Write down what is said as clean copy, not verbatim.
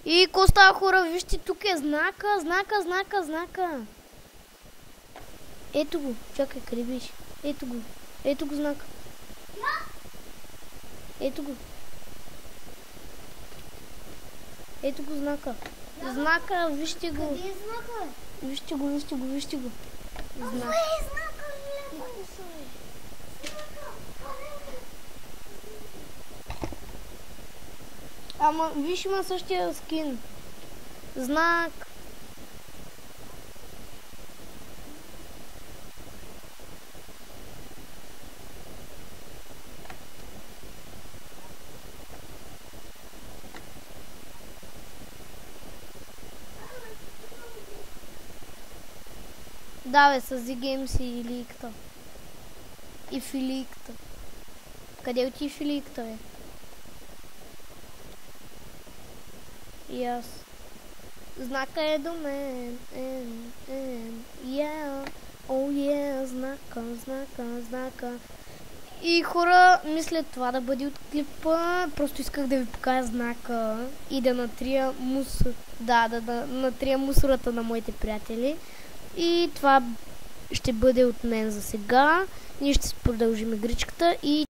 И какво става, хора? Вижте, тук е знака. Ето го, чакай, къде беше? Ето го знака. Ето го знака. Знака, вижте го. Къде е знака? Вижте го. Знак. Е знака, Ама, виж, има същия скин. Знак. Да, бе, с Z-Games и Илийката. И Филийката. Къде оти Филийката, бе? И аз. Знака е до мен. Знака. И хора, мисля това да бъде от клипа. Просто исках да ви покажа знака и да натрия мусор. Да натрия мусората на моите приятели. И това ще бъде от мен за сега. Ние ще продължим игричката и